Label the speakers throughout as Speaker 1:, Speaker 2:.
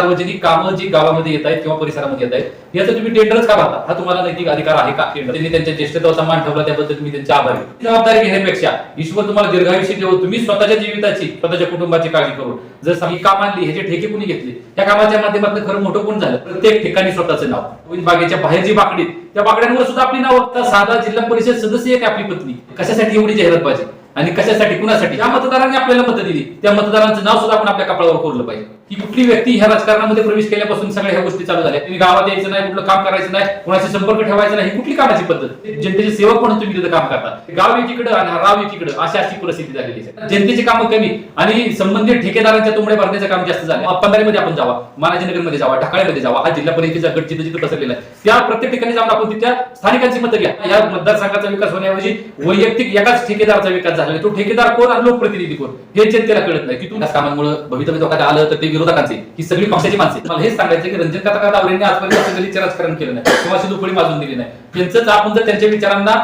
Speaker 1: सार्वजनिक कामं जी गावामध्ये येत आहेत किंवा परिसरामध्ये येत आहेत याचं तुम्ही टेंडरच का भरता? हा तुम्हाला नैतिक अधिकार आहे का? त्यांनी त्यांच्या ज्येष्ठत्वाचा मान ठेवला त्याबद्दल मी त्यांचे आभारी. जबाबदारी घेण्यापेक्षा ईश्वर तुम्हाला दीर्घायुष्य देवो, तुम्ही स्वतःच्या जीविताची स्वतःच्या कुटुंबाची काळजी करून जर ही काम आणली, ह्याचे ठेके कुणी घेतले, त्या कामाच्या माध्यमातून खरं मोठं कोण झालं? प्रत्येक ठिकाणी स्वतःचं नाव. बागेच्या बाहेर जी बाकडी, त्या बाकड्यांवर सुद्धा आपली नाव. साधा जिल्हा परिषद सदस्य एक आपली पत्नी, कशासाठी एवढी जाहिरात पाहिजे आणि कशासाठी, कुणासाठी? ज्या मतदारांनी आपल्याला मतं दिली त्या मतदारांचं नाव सुद्धा आपण आपल्या कपाळावर कोरलं पाहिजे. ही कुठली व्यक्ती ह्या राजकारणामध्ये प्रवेश केल्यापासून सगळ्या ह्या गोष्टी चालू झाल्या. तुम्ही गावात यायचं नाही, कुठलं काम करायचं नाही, कोणाशी संपर्क ठेवायचा नाही, ही कुठली कामाची पद्धत? जनतेचे सेवक म्हणून तुम्ही तिथं काम करता, गाव एकीकडे आणि राव एकीकडे, अशी परिस्थिती झालेली आहे. जनतेची कामं कमी आणि संबंधित ठेकेदारांच्या तुंबडे भरण्याचं काम जास्त झालं. पंधरामध्ये आपण जावा, मानाजीनगरमध्ये जावा, ढाकाळ्यामध्ये जावा, हा जिल्हा परिषदेचा गट जिथं जिथं पसरलेला आहे, त्या प्रत्येक ठिकाणी जाऊन आपण तिथल्या स्थानिकांची मतं घ्या. या मतदारसंघाचा विकास होण्याऐवजी वैयक्तिक एकाच ठेकेदाराचा विकास झाला. तो ठेकेदार कोण आणि लोकप्रतिनिधी कोण हे जनतेला कळत नाही. की तुम्ही कामांमुळे भवितव्य धोक्यात आलं तर ते विरोधकांचे, ही सगळी पक्षाची माणसे. मला हेच सांगायचं की रंजन काका दावरेंनी आजपर्यंत गलीचे राजकारण केलं नाही किंवा अशी दुपडी माजून दिली नाही. त्यांचं आपण जर त्यांच्या विचारांना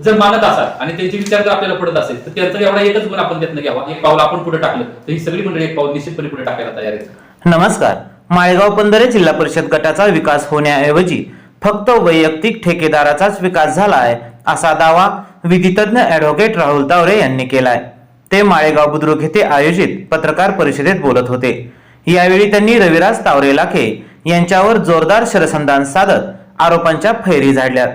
Speaker 1: जर मानत असाल आणि त्यांचे विचार जर आपल्याला पडत असेल तर त्यांचा एवढा एकच गुण आपण त्यातनं घ्यावा. एक पाऊल आपण पुढे टाकलं तर ही सगळी मंडळी एक पाऊल निश्चितपणे पुढे टाकायला तयार आहे.
Speaker 2: नमस्कार. माळेगाव पंधरे जिल्हा परिषद गटाचा विकास होण्याऐवजी फक्त वैयक्तिक ठेकेदाराचाच विकास झालाय असा दावा विधितज्ञ ऍडव्होकेट राहुल तावरे यांनी केलाय. ते माळेगाव बुद्रुक येथे आयोजित पत्रकार परिषदेत बोलत होते. यावेळी त्यांनी रविराज तावरे लाखे यांच्यावर जोरदार शरसंधान साधत आरोपांच्या फैरी झाडल्या.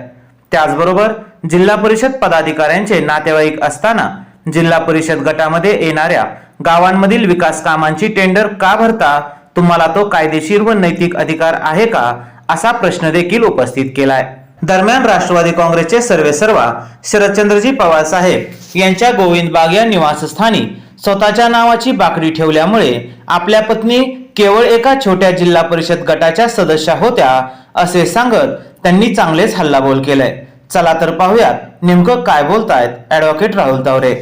Speaker 2: त्याचबरोबर जिल्हा परिषद पदाधिकाऱ्यांचे नातेवाईक असताना जिल्हा परिषद गटामध्ये येणाऱ्या गावांमधील विकास कामांची टेंडर का भरता? तुम्हाला तो कायदेशीर व नैतिक अधिकार आहे का? असा प्रश्न देखील उपस्थित केलाय. दरम्यान राष्ट्रवादी काँग्रेसचे सर्वेसर्वा शरदचंद्रजी पवार साहेब यांच्या गोविंद बाग या निवासस्थानी स्वतःच्या नावाची बाकडी ठेवल्यामुळे आपल्या पत्नी केवळ एका छोट्या जिल्हा परिषद गटाच्या सदस्या होत्या असे सांगत त्यांनी चांगलेच हल्लाबोल केलाय. चला तर पाहूयात नेमकं काय बोलतायत ऍडव्होकेट राहुल तावरे.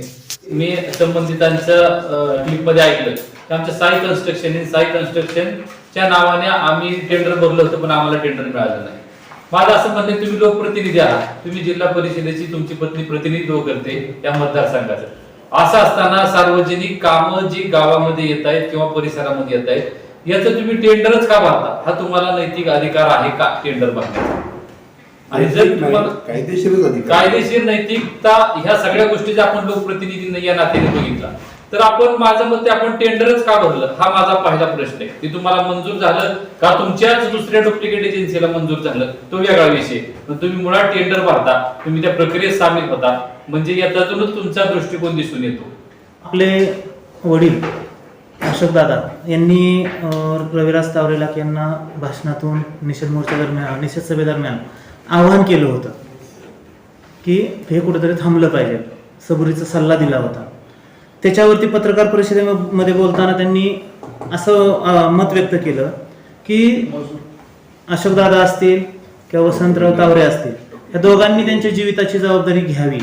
Speaker 1: मी संबंधितांचं क्लिप मध्ये ऐकलं की आमच्या साई कन्स्ट्रक्शनच्या नावाने आम्ही टेंडर भरलं होतं पण आम्हाला टेंडर मिळालं नाही. माझं असं म्हणणं, तुम्ही लोकप्रतिनिधी आहात, तुम्ही जिल्हा परिषदेची तुमची पत्नी प्रतिनिधित्व करते त्या मतदारसंघाचं. असं असताना सार्वजनिक कामं जी गावामध्ये येत आहेत किंवा परिसरामध्ये येत आहेत याचं तुम्ही टेंडरच का भरता? हा तुम्हाला नैतिक अधिकार आहे का टेंडर भरण्याचा? आणि जर तुम्हाला कायदेशीर नैतिकता ह्या सगळ्या गोष्टी जर आपण लोकप्रतिनिधींना या नात्याने बघितला तर आपण, माझं मत आपण टेंडरच का भरलं हा माझा पहिला प्रश्न आहे. ते तुम्हाला मंजूर झालं का तुमच्याच दुसऱ्या डुप्लिकेट एजन्सीला मंजूर झालं तो वेगळा विषय. पण तुम्ही मुळात टेंडर भरता, तुम्ही त्या प्रक्रियेत सामील होता, म्हणजे याच्यातूनच तुमचा दृष्टिकोन दिसून येतो.
Speaker 3: आपले वडील अशोक दादा यांनी रविराज तावरे लाखे यांना भाषणातून निषेध सभेदरम्यान आवाहन केलं होतं की हे कुठेतरी थांबलं पाहिजे, सबुरीचा सल्ला दिला होता. त्याच्यावरती पत्रकार परिषदेमध्ये बोलताना त्यांनी असं मत व्यक्त केलं की अशोक दादा असतील किंवा वसंतराव तावरे असतील या दोघांनी त्यांच्या जीविताची जबाबदारी घ्यावी.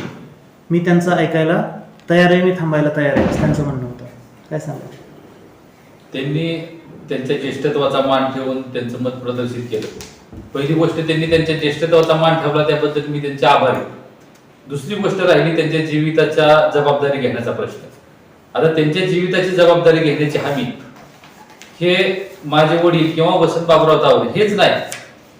Speaker 3: मी त्यांचं ऐकायला तयार आहे, मी थांबायला तयार आहे असं त्यांचं म्हणणं होतं. काय सांगा?
Speaker 1: त्यांनी त्यांच्या ज्येष्ठत्वाचा मान ठेवून त्यांचं मत प्रदर्शित केलं. पहिली गोष्ट, त्यांनी त्यांच्या ज्येष्ठत्वाचा मान ठेवला त्याबद्दल मी त्यांचे आभारी. दुसरी गोष्ट राहिली त्यांच्या जीविताच्या जबाबदारी घेण्याचा प्रश्न. आता त्यांच्या जीविताची जबाबदारी घेण्याची हमी हे माझे वडील किंवा वसंत बाबुराव तावरे हेच नाही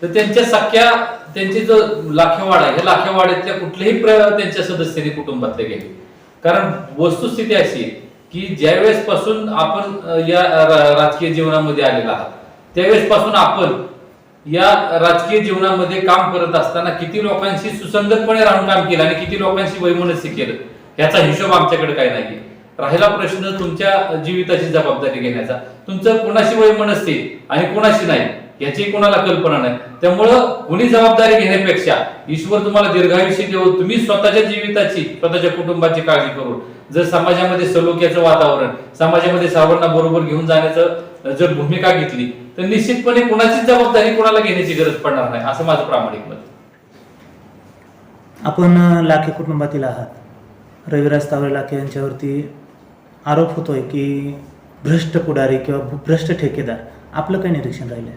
Speaker 1: तर त्यांच्या सख्या, त्यांची जो लाखेवाडा आहे, ह्या लाखेवाड्यातल्या कुठल्याही त्यांच्या सदस्यांनी कुटुंबातले गेले. कारण वस्तुस्थिती अशी आहे की ज्यावेळेस पासून आपण या राजकीय जीवनामध्ये आलेला आहात त्यावेळेस पासून आपण या राजकीय जीवनामध्ये काम करत असताना किती लोकांशी सुसंगतपणे राहून काम केलं आणि किती लोकांशी वैमनस्य केलं याचा हिशोब आमच्याकडे काही नाही. राहिला प्रश्न तुमच्या जीविताची जबाबदारी घेण्याचा, तुमचं कोणाशी वैमनस्य आणि कोणाशी नाही याची कोणाला कल्पना नाही. त्यामुळं कोणी जबाबदारी घेण्यापेक्षा ईश्वर तुम्हाला दीर्घायुष्य देवो, तुम्ही स्वतःच्या जीविताची स्वतःच्या कुटुंबाची काळजी करून जर समाजामध्ये सलोख्याचं वातावरण, समाजामध्ये सर्वांना बरोबर घेऊन जाण्याचं जर भूमिका घेतली तर निश्चितपणे कोणाची जबाबदारी कोणाला घेण्याची गरज पडणार नाही असं माझं प्रामाणिक मत.
Speaker 3: आपण लाखे कुटुंबातील आहात. रविराज तावरे लाखे यांच्यावरती आरोप होतोय की भ्रष्ट पुढारी किंवा भ्रष्ट ठेकेदार. आपलं काय निरीक्षण राहिलंय?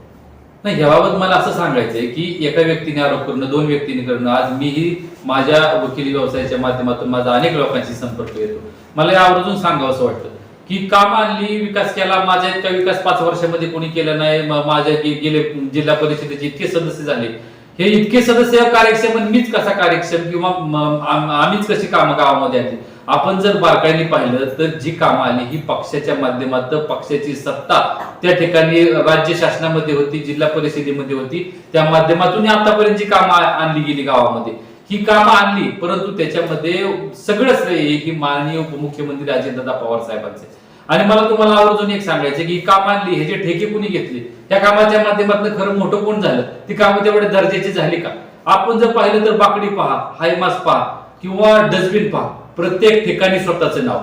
Speaker 1: नाही, याबाबत मला असं सांगायचंय की एका व्यक्तीने आरोप करणं, दोन व्यक्तीने करणं, आज मीही माझ्या वकिली व्यवसायाच्या माध्यमातून माझा अनेक लोकांशी संपर्क येतो. मला या आवर्जून सांगावं असं वाटतं की काम आणली, विकास केला, माझ्या इतका विकास 5 वर्षामध्ये कोणी केला नाही, माझ्या गेले जिल्हा परिषदेचे इतके सदस्य झाले, हे इतके सदस्य कार्यक्षम आणि मीच कसा कार्यक्षम किंवा आम्हीच कशी कामं गावामध्ये आली. आपण जर बारकाईने पाहिलं तर जी कामं आली ही पक्षाच्या माध्यमातून, पक्षाची सत्ता त्या ठिकाणी राज्य शासनामध्ये होती, जिल्हा परिषदेमध्ये होती, त्या माध्यमातून आतापर्यंत जी कामं आणली गेली गावामध्ये, ही कामं आणली. परंतु त्याच्यामध्ये सगळं श्रेय ही माननीय उपमुख्यमंत्री अजितदादा पवार साहेबांचे. आणि मला तुम्हाला आवर्जून एक सांगायचं की ही कामं आणली, हे जे ठेके कोणी घेतले, त्या कामाच्या माध्यमातून खरं मोठं कोण झालं, ती कामं तेवढ्या दर्जाची झाली का? आपण जर पाहिलं तर बाकडी पहा, हायमास पहा किंवा डस्टबिन पहा, प्रत्येक ठिकाणी स्वतःचं नाव.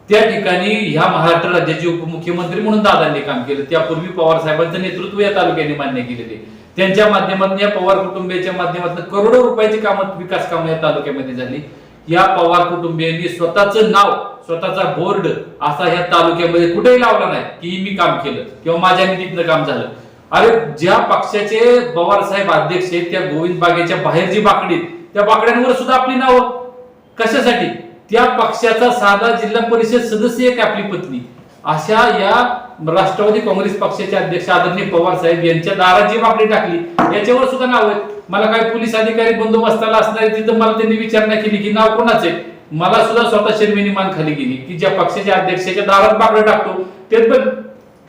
Speaker 1: त्या ठिकाणी ह्या महाराष्ट्र राज्याचे उपमुख्यमंत्री म्हणून दादांनी काम केलं. त्यापूर्वी पवार साहेबांचं नेतृत्व या तालुक्याने मान्य केलेले. त्यांच्या माध्यमातून, या पवार कुटुंबियाच्या माध्यमातून करोडो रुपयाची कामं, विकास कामं या तालुक्यामध्ये झाली. या पवार कुटुंबियांनी स्वतःचं नाव, स्वतःचा बोर्ड असा ह्या तालुक्यामध्ये कुठेही लावला नाही की मी काम केलं किंवा माझ्या निधीतनं काम झालं. अरे ज्या पक्षाचे पवार साहेब अध्यक्ष आहेत, त्या गोविंद बागेच्या बाहेर जी बाकडी, त्या बाकड्यांवर सुद्धा आपली नावं. कशासाठी? त्या पक्षाचा साधा जिल्हा परिषद सदस्य एक आपली पत्नी, अशा या राष्ट्रवादी काँग्रेस पक्षाचे अध्यक्ष आदरणीय पवार साहेब यांच्या दारात जी बाकडी टाकली, याच्यावर सुद्धा नाव आहेत. मला काय पोलीस अधिकारी बंदोबस्ताला असणारे तिथं मला त्यांनी विचारणा केली की नाव कोणाचे, मला सुद्धा स्वतः शर्मेने मान खाली गेली की ज्या पक्षाच्या अध्यक्षाच्या दारात बाकडं टाकतो ते पण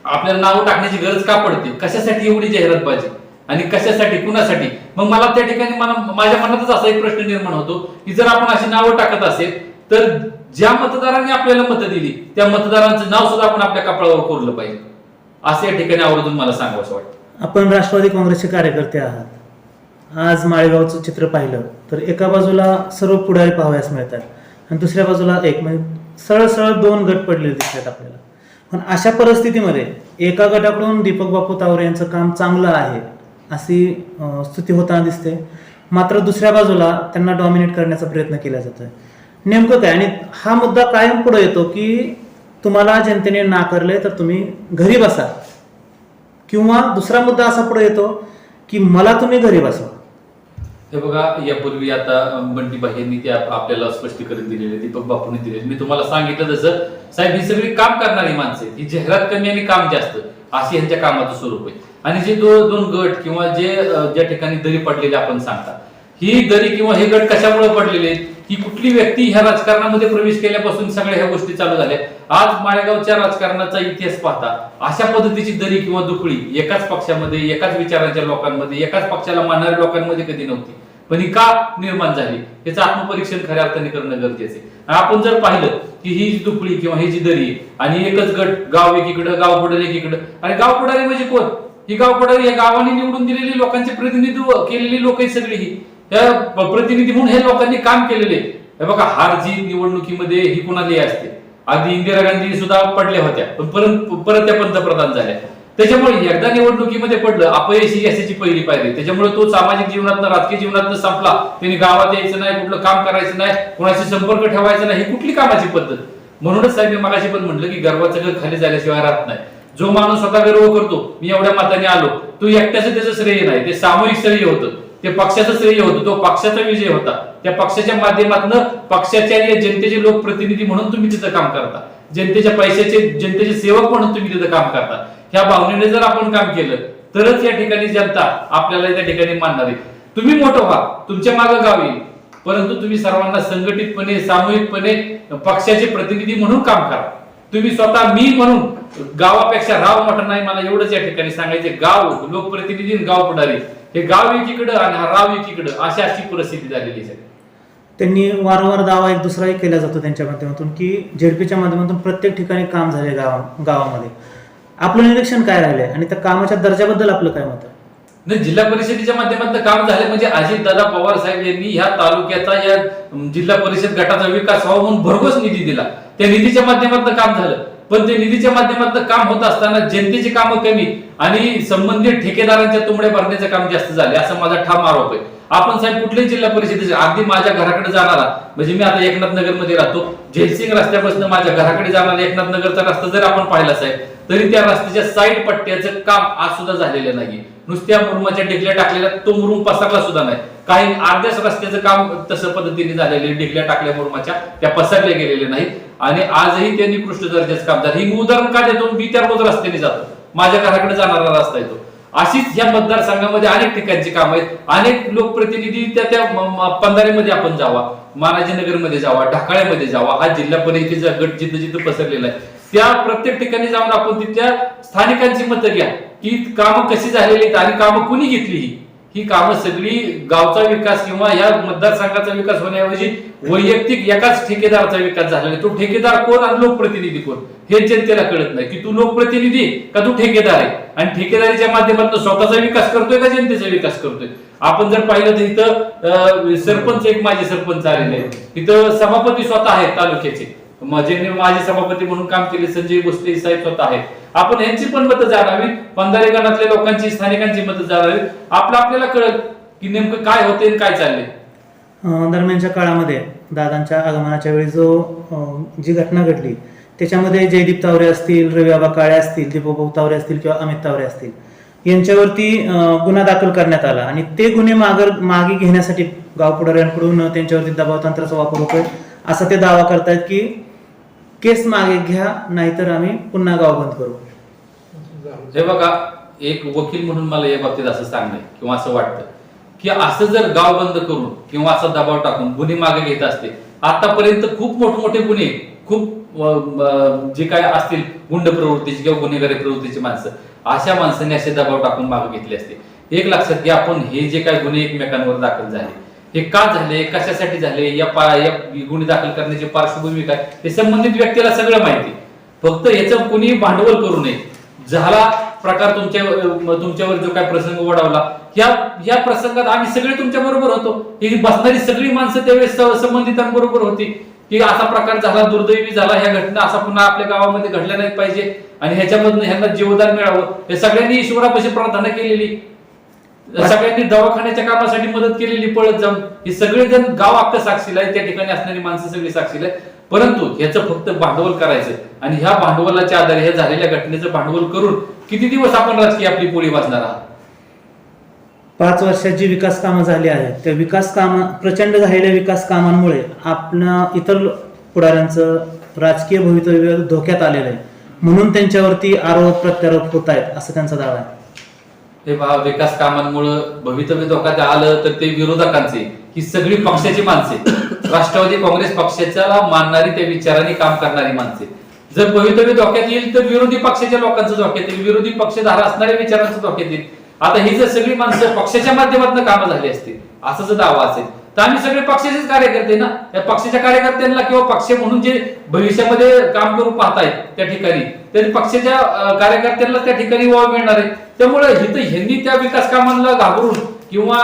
Speaker 1: आपल्याला नाव टाकण्याची गरज का पडते? कशासाठी एवढी जाहिरातबाजी आणि कशासाठी, कुणासाठी? मग मला त्या ठिकाणी माझ्या मनातच असा एक प्रश्न निर्माण होतो की जर आपण अशी नावं टाकत असेल तर ज्या मतदारांनी आपल्याला मतं दिली त्या मतदारांचं नाव सुद्धा आपण आपल्या कपाळावर कोरलं पाहिजे, असं या ठिकाणी आवर्जून मला सांगावं वाटतं.
Speaker 3: आपण राष्ट्रवादी काँग्रेसचे कार्यकर्ते आहात. आज माळेगावचं चित्र पाहिलं तर एका बाजूला सर्व पुढारी पाहावयास मिळतात आणि दुसऱ्या बाजूला एक म्हणजे सरळ सरळ 2 गट पडलेले दिसतात आपल्याला. पण अशा परिस्थितीमध्ये एका गटाकडून दीपक बापू तावरे यांचं काम चांगलं आहे अशी स्तुती होताना दिसते, मात्र दुसऱ्या बाजूला त्यांना डॉमिनेट करण्याचा प्रयत्न केला जातोय. नेमकं काय? आणि हा मुद्दा कायम पुढे येतो की तुम्हाला जनतेने नाकारले तर तुम्ही घरी बसा, किंवा दुसरा मुद्दा असा पुढे येतो की मला तुम्ही घरी बसवा.
Speaker 1: हे बघा, यापूर्वी आता बंटीबाई यांनी ते आपल्याला स्पष्टीकरण दिलेले, दीपक बापूंनी दिलेले. मी तुम्हाला सांगितलं तसं साहेब, ही सगळी काम करणारी माणसं आहेत, ही जाहिरात कमी आणि काम जास्त अशी यांच्या कामाचं स्वरूप आहे. आणि जे 2 गट किंवा जे ज्या ठिकाणी दरी पडलेले आपण सांगता, ही दरी किंवा हे गट कशामुळे पडलेले आहेत, ही कुठली व्यक्ती ह्या राजकारणामध्ये प्रवेश केल्यापासून सगळ्या ह्या गोष्टी चालू झाल्या. आज माळेगावच्या राजकारणाचा इतिहास पाहता अशा पद्धतीची दरी किंवा दुखळी एकाच पक्षामध्ये, एकाच विचारांच्या लोकांमध्ये, एकाच पक्षाला मानणाऱ्या लोकांमध्ये कधी नव्हती. पण ही का निर्माण झाली याचं आत्मपरीक्षण खऱ्या अर्थाने करणं गरजेचं आहे. आपण जर पाहिलं की ही जी दुखळी किंवा ही जी दरी आणि एकच गट, गाव एकीकडं, गाव पुढारी एकीकडं. आणि गाव पुढारी म्हणजे कोण? ही गाव पुढारी या गावाने निवडून दिलेली लोकांचे प्रतिनिधित्व केलेली लोक आहेत सगळी. ही त्या प्रतिनिधी म्हणून हे लोकांनी काम केलेले. हे बघा, हार जीत निवडणुकीमध्ये ही कुणाली असते. आधी इंदिरा गांधी सुद्धा पडल्या होत्या पण परत त्या पंतप्रधान झाल्या. त्याच्यामुळे एकदा निवडणुकीमध्ये पडलं, अपयश ही यशाची पहिली पायरी. त्याच्यामुळे तो सामाजिक जीवनातनं, राजकीय जीवनातनं संपला. त्यांनी गावात यायचं नाही, कुठलं काम करायचं नाही, कोणाशी संपर्क ठेवायचा नाही. ही कुठली कामाची पद्धत? म्हणूनच साहेब मी मगाशी पण म्हटलं की गर्वाचं घर खाली झाल्याशिवाय राहत नाही. जो माणूस स्वतः गर्व करतो मी एवढ्या मताने आलो, तो एकट्याचं त्याचं श्रेय नाही, ते सामूहिक श्रेय होतं, ते पक्षाचं श्रेय होतं, तो पक्षाचा विजय होता. त्या पक्षाच्या माध्यमातून पक्षाच्या आणि जनतेचे लोकप्रतिनिधी म्हणून तुम्ही तिथं काम करता, जनतेच्या पैशाचे, जनतेचे सेवक म्हणून तुम्ही तिथं काम करता. ह्या भावनेने जर आपण काम केलं तरच या ठिकाणी जनता आपल्याला त्या ठिकाणी मानणार आहे. तुम्ही मोठं व्हा, तुमच्या मागं गाव येईल, परंतु तुम्ही सर्वांना संघटितपणे, सामूहिकपणे पक्षाचे प्रतिनिधी म्हणून काम करा. तुम्ही स्वतः मी म्हणून गावापेक्षा राव मोठा नाही, मला एवढंच या ठिकाणी सांगायचे. गाव, लोकप्रतिनिधी, गाव पुढारी, हे गाव एकीकडं आणि हा राव एकीकडं, अशी परिस्थिती झालेली आहे.
Speaker 3: त्यांनी वारंवार दावा एक दुसराही केला जातो त्यांच्या माध्यमातून की झेडपीच्या माध्यमातून प्रत्येक ठिकाणी काम झाले गावामध्ये. आपलं निरीक्षण काय राहिले आणि त्या कामाच्या दर्जाबद्दल आपलं काय मत आहे?
Speaker 1: नाही, जिल्हा परिषदेच्या माध्यमातून काम झाले म्हणजे अजितदादा पवार साहेब यांनी ह्या तालुक्याचा, या जिल्हा परिषद गटाचा विकास व्हावा म्हणून भरघोस निधी दिला. त्या निधीच्या माध्यमातून काम झालं. पण ते निधीच्या माध्यमातून काम होत असताना जनतेची कामं कमी आणि संबंधित ठेकेदारांच्या तुंबड्या भरण्याचं काम जास्त झाले, असा माझा ठाम आरोप आहे. आपण साहेब कुठल्याही जिल्हा परिषदेचे, अगदी माझ्या घराकडे जाणारा, म्हणजे मी आता एकनाथ नगर मध्ये राहतो, जयसिंग रस्त्यापासून माझ्या घराकडे जाणारा एकनाथ नगरचा रस्ता जर आपण पाहिला साहेब, तरी त्या रस्त्याच्या साईड पट्ट्याचं काम आज सुद्धा झालेलं नाही. नुसत्या मुरुमाच्या ढेकल्या टाकलेल्या तो मुरुम पसरला सुद्धा नाही. काही अर्ध्याच रस्त्याचं काम तसं पद्धतीने झालेले, ढेकल्या टाकल्या मुरुमाच्या, त्या पसरल्या गेलेल्या नाहीत. आणि आजही ते निकृष्ट दर्जाचं काम झालं. ही मी उदाहरण का देतो, मी त्या रोज रस्त्याने जातो, माझ्या घराकडे जाणारा रस्ता येतो. अशीच या मतदारसंघामध्ये अनेक ठिकाणची कामं आहेत. अनेक लोकप्रतिनिधी त्या पंधारेमध्ये आपण जावा, मानाजीनगरमध्ये जावा, ढाकाळ्यामध्ये जावा, हा जिल्हा परिषदेचा गट जिथं जिथं पसरलेला आहे, त्या प्रत्येक ठिकाणी जाऊन आपण तिथल्या स्थानिकांची मतं घ्या की कामं कशी झालेली आहेत आणि कामं कुणी घेतली. ही कामं सगळी गावचा विकास किंवा या मतदारसंघाचा विकास होण्याऐवजी वैयक्तिक एकाच ठेकेदाराचा विकास झालेला आहे. तो ठेकेदार कोण आणि लोकप्रतिनिधी कोण हे जनतेला कळत नाही, की तू लोकप्रतिनिधी का तू ठेकेदार आहे, आणि ठेकेदारीच्या माध्यमातून स्वतःचा विकास करतोय का जनतेचा विकास करतोय. आपण जर पाहिलं तर इथं सरपंच, एक माजी सरपंच आलेले आहेत, इथं सभापती स्वतः आहेत तालुक्याचे, ज्यांनी माजी सभापती म्हणून काम केले संजय भोसले साहेब स्वतः आहेत. आपण यांची पण मतं जाणावी, पंधारे गणातल्या लोकांची, स्थानिकांची मतं जाणावी. आपल्याला कळत की नेमकं काय होते आणि काय चाललंय.
Speaker 3: दरम्यानच्या काळामध्ये दादांच्या आगमनाच्या वेळी जी घटना घडली त्याच्यामध्ये जयदीप तावरे असतील, रविआबा काळे असतील, दीपभाऊ तावरे असतील किंवा अमित तावरे असतील, यांच्यावरती गुन्हा दाखल करण्यात आला आणि ते गुन्हे मागे घेण्यासाठी गाव पुढाऱ्यांकडून त्यांच्यावरती दबाव तंत्राचा वापर होतोय असा ते दावा करतायत की केस मागे घ्या, नाहीतर आम्ही पुन्हा गाव बंद करू.
Speaker 1: हे बघा, एक वकील म्हणून मला या बाबतीत असं सांगणं किंवा असं वाटतं की असं जर गाव बंद करून किंवा असा दबाव टाकून गुन्हे मागे घेत असते, आतापर्यंत खूप मोठमोठे गुन्हे, खूप जे काय असतील गुंड प्रवृत्तीची किंवा गुन्हेगारी प्रवृत्तीची माणसं, अशा माणसांनी असे दबाव टाकून मागे घेतले असते. एक लक्षात घ्या, आपण हे जे काय गुन्हे एकमेकांवर दाखल झाले हे का झाले, कशासाठी झाले, या गुन्हे दाखल करण्याची पार्श्वभूमी काय, हे संबंधित व्यक्तीला सगळं माहिती. फक्त याचं कुणी भांडवल करू नये. झाला प्रकार तुमच्यावर जो काय प्रसंग ओढावला, या प्रसंगात आम्ही सगळे तुमच्या बरोबर होतो. ही बसणारी सगळी माणसं त्यावेळेस संबंधितांबरोबर होती की असा प्रकार झाला, दुर्दैवी झाला, ह्या घटना असा पुन्हा आपल्या गावामध्ये घडल्या नाही पाहिजे आणि ह्याच्यामधून ह्यांना जीवदान मिळावं, हे सगळ्यांनी ईश्वरापाशी प्रार्थना केलेली, सगळ्यांनी दवाखान्याच्या कामासाठी मदत केलेली पळत जाऊन. हे सगळेजण गाव अख्खं साक्षीला आहे, त्या ठिकाणी असणारी माणसं सगळी साक्षीला आहे. परंतु ह्याचं फक्त भांडवल करायचं आणि ह्या भांडवलाच्या आधारे ह्या झालेल्या घटनेचं भांडवल करून किती दिवस आपण राजकीय आपली पोळी वाचणार आहात.
Speaker 3: 5 वर्षात जी विकास कामं झाली आहेत त्या विकास काम, प्रचंड झालेल्या विकास कामांमुळे आपल्या इतर पुढाऱ्यांचं राजकीय भवितव्य धोक्यात आलेलं आहे, म्हणून त्यांच्यावरती आरोप प्रत्यारोप होत आहेत असं त्यांचा दावा आहे.
Speaker 1: हे पहा, विकास कामांमुळे भवितव्य धोक्यात आलं तर ते विरोधकांचे, ही सगळी पक्षाची माणसे, राष्ट्रवादी काँग्रेस पक्षाला मानणारी, त्या विचाराने काम करणारी माणसे. जर भवितव्य धोक्यात येईल तर विरोधी पक्षाच्या लोकांचं धोक्यात येईल, विरोधी पक्षधारा असणाऱ्या विचारांचं धोक्यात येईल. आता ही जर सगळी माणसं पक्षाच्या माध्यमातून कामं झाली असतील असं जर दावा असेल तर आम्ही सगळे पक्षाचेच कार्यकर्ते ना. त्या पक्षाच्या कार्यकर्त्यांना किंवा पक्ष म्हणून जे भविष्यामध्ये काम करू पाहतायत त्या ठिकाणी, तरी पक्षाच्या कार्यकर्त्यांना त्या ठिकाणी वाव मिळणार आहे. त्यामुळे ह्यांनी त्या विकास कामांना घाबरून किंवा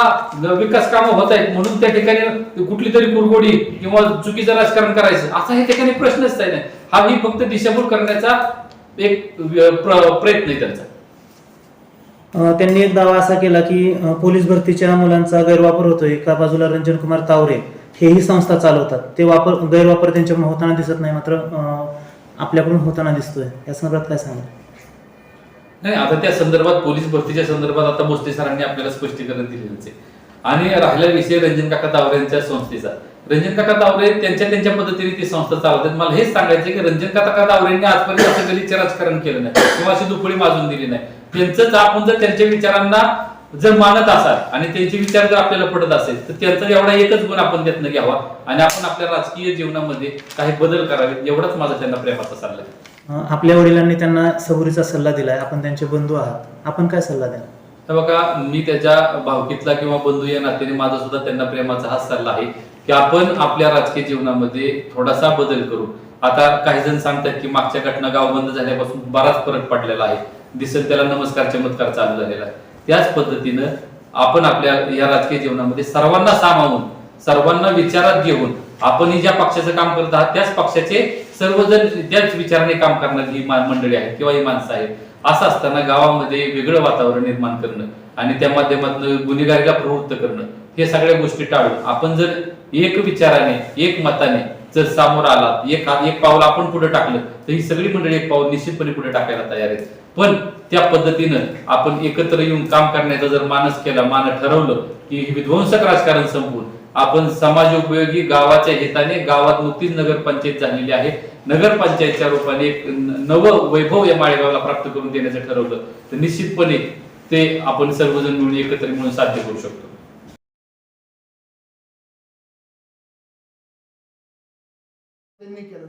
Speaker 1: विकास कामं होत आहेत म्हणून त्या ठिकाणी कुठली तरी कुरगोडी किंवा चुकीचं राजकारण करायचं असा हे ठिकाणी प्रश्नच नाही. हा ही फक्त दिशाभूल करण्याचा एक प्रयत्न आहे त्यांचा.
Speaker 3: त्यांनी एक दावा असा केला की पोलीस भरतीच्या मुलांचा गैरवापर होतोय. एका बाजूला रंजन कुमार तावरे हेही संस्था चालवतात, ते गैरवापर त्यांच्याकडून होताना दिसत नाही, मात्र आपल्याकडून होताना दिसतोय. या संदर्भात काय सांगा?
Speaker 1: नाही, आता त्या संदर्भात पोलीस भरतीच्या संदर्भात आता भोसले सरांनी आपल्याला स्पष्टीकरण दिलेलंच आहे. आणि राहिला विषय रंजन काका तावरे यांच्या संस्थेचा, रंजन काका तावरे त्यांच्या पद्धतीने ती संस्था चालवतात. मला हेच सांगायचं की रंजन काका तावरेंनी आजपर्यंत असं गलिच्छ राजकारण केलं नाही किंवा अशी दुपडी माजून दिली नाही. त्यांचंच आपण जर त्यांच्या विचारांना जर मानत असाल आणि त्यांचे विचार जर आपल्याला पडत असेल तर त्यांचा एवढा एकच गुण आपण त्यातनं घ्यावा आणि आपण आपल्या राजकीय जीवनामध्ये काही बदल करावेत, एवढाच माझा त्यांना प्रेमाचा सल्ला आहे.
Speaker 3: आपल्या वडिलांनी त्यांना सबुरीचा सल्ला दिलाय, आपण त्यांचे बंधू आहात, आपण काय सल्ला द्याल?
Speaker 1: बघा, मी त्याच्या भावकीतला किंवा बंधू या नात्याने माझा सुद्धा त्यांना प्रेमाचा हाच सल्ला आहे की आपण आपल्या राजकीय जीवनामध्ये थोडासा बदल करू. आता काही जण सांगतात की मागच्या घटना गाव बंद झाल्यापासून बराच फरक पडलेला आहे, दिसेल त्याला नमस्कार चमत्कार चालू झालेला आहे. त्याच पद्धतीनं आपण आपल्या या राजकीय जीवनामध्ये सर्वांना सामावून, सर्वांना विचारात घेऊन आपण ज्या पक्षाचं काम करत आहात त्याच पक्षाचे सर्वजण त्याच विचाराने काम करणारी ही मंडळी आहेत किंवा ही माणसं आहेत. असं असताना गावामध्ये वेगळं वातावरण निर्माण करणं आणि त्या माध्यमातून गुन्हेगारीला प्रवृत्त करणं, हे सगळ्या गोष्टी टाळून आपण जर एक विचाराने, एक मताने जर समोर आला, एक पाऊल आपण पुढे टाकलं तर ही सगळी मंडळी एक पाऊल निश्चितपणे पुढे टाकायला तयार आहेत. पण त्या पद्धतीनं आपण एकत्र येऊन काम करण्याचा जर मानस केला, ठरवलं की विध्वंसक राजकारण संपवून आपण समाजोपयोगी गावाच्या हिताने, गावात नुकतीच नगरपंचायत झालेली आहे, नगरपंचायतच्या रूपाने एक नवं वैभव या माळेगावला प्राप्त करून देण्याचं ठरवलं तर निश्चितपणे ते आपण सर्वजण मिळून एकत्र मिळून साध्य करू शकतो.
Speaker 4: त्यांनी केलं